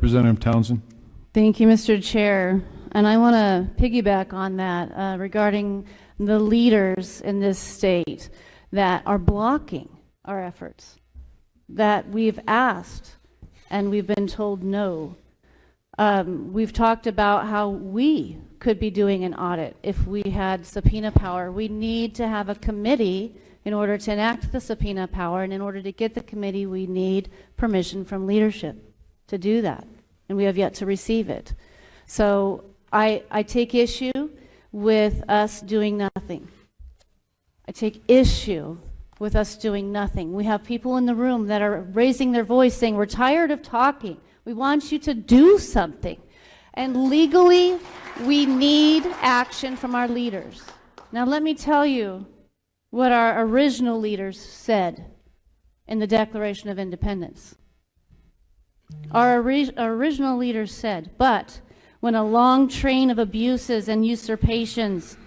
Representative Townsend. Thank you, Mr. Chair. And I want to piggyback on that regarding the leaders in this state that are blocking our efforts, that we've asked and we've been told no. We've talked about how we could be doing an audit if we had subpoena power. We need to have a committee in order to enact the subpoena power, and in order to get the committee, we need permission from leadership to do that, and we have yet to receive it. So I take issue with us doing nothing. I take issue with us doing nothing. We have people in the room that are raising their voice saying, we're tired of talking. We want you to do something. And legally, we need action from our leaders. Now let me tell you what our original leaders said in the Declaration of Independence. Our original leaders said, but when a long train of abuses and usurpations,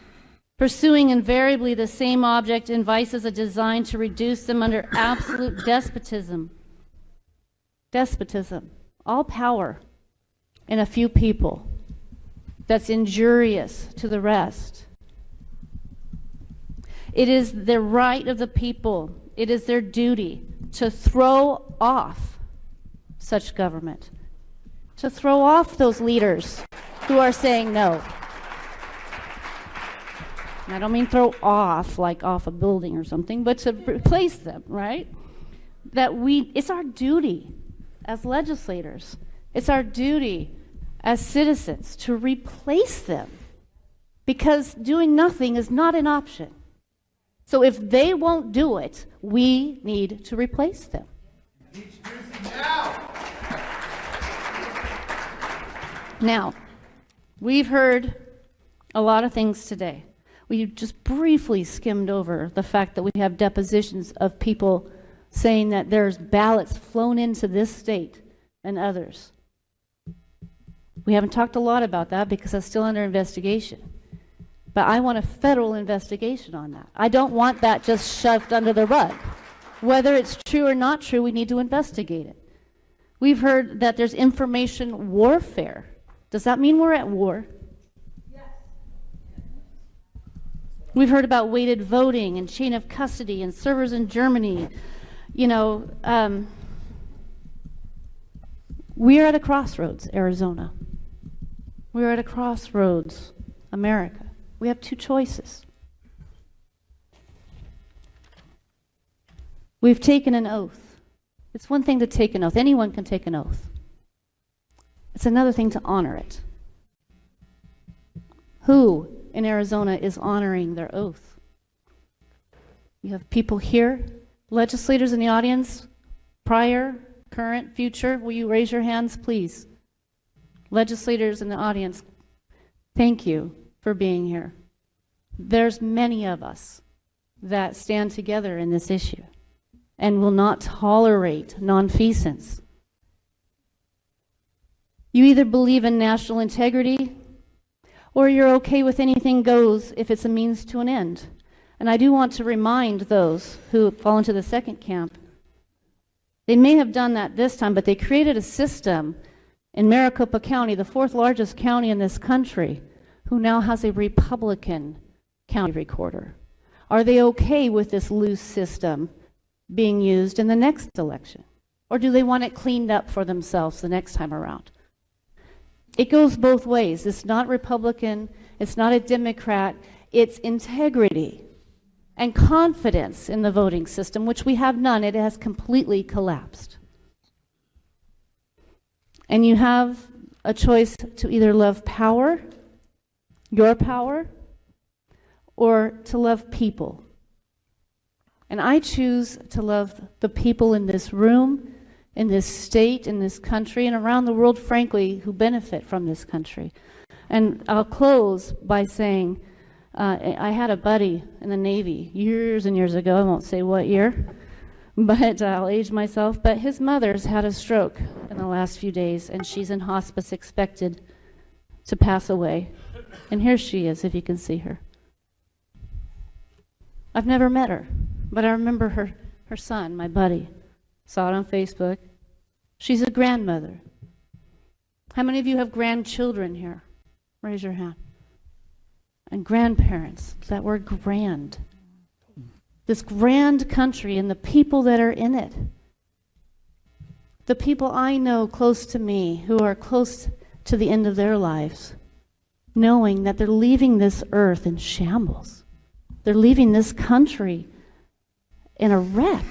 pursuing invariably the same object and vices are designed to reduce them under absolute despotism, all power in a few people that's injurious to the rest. It is the right of the people, it is their duty to throw off such government, to throw off those leaders who are saying no. I don't mean throw off like off a building or something, but to replace them, right? It's our duty as legislators, it's our duty as citizens to replace them, because doing nothing is not an option. So if they won't do it, we need to replace them. Now, we've heard a lot of things today. We just briefly skimmed over the fact that we have depositions of people saying that there's ballots flown into this state and others. We haven't talked a lot about that because that's still under investigation. But I want a federal investigation on that. I don't want that just shoved under the rug. Whether it's true or not true, we need to investigate it. We've heard that there's information warfare. Does that mean we're at war? Yes. We've heard about weighted voting and chain of custody and servers in Germany. You know, we're at a crossroads, Arizona. We're at a crossroads, America. We have two choices. We've taken an oath. It's one thing to take an oath. Anyone can take an oath. It's another thing to honor it. Who in Arizona is honoring their oath? You have people here, legislators in the audience, prior, current, future. Will you raise your hands, please? Legislators in the audience, thank you for being here. There's many of us that stand together in this issue and will not tolerate nonfeasance. You either believe in national integrity or you're okay with anything goes if it's a means to an end. And I do want to remind those who fall into the second camp, they may have done that this time, but they created a system in Maricopa County, the fourth largest county in this country, who now has a Republican county recorder. Are they okay with this loose system being used in the next election? Or do they want it cleaned up for themselves the next time around? It goes both ways. It's not Republican, it's not a Democrat, it's integrity and confidence in the voting system, which we have none. It has completely collapsed. And you have a choice to either love power, your power, or to love people. And I choose to love the people in this room, in this state, in this country, and around the world, frankly, who benefit from this country. And I'll close by saying, I had a buddy in the Navy years and years ago, I won't say what year, but I'll age myself, but his mother's had a stroke in the last few days, and she's in hospice expected to pass away. And here she is, if you can see her. I've never met her, but I remember her son, my buddy. Saw it on Facebook. She's a grandmother. How many of you have grandchildren here? Raise your hand. And grandparents, that word grand. This grand country and the people that are in it. The people I know close to me who are close to the end of their lives, knowing that they're leaving this earth in shambles. They're leaving this country in a wreck.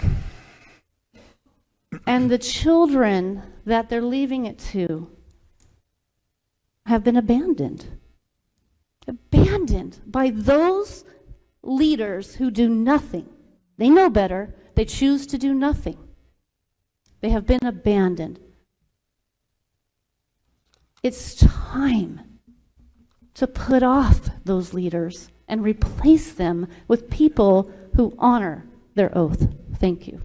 And the children that they're leaving it to have been abandoned. Abandoned by those leaders who do nothing. They know better. They choose to do nothing. They have been abandoned. It's time to put off those leaders and replace them with people who honor their oath. Thank you.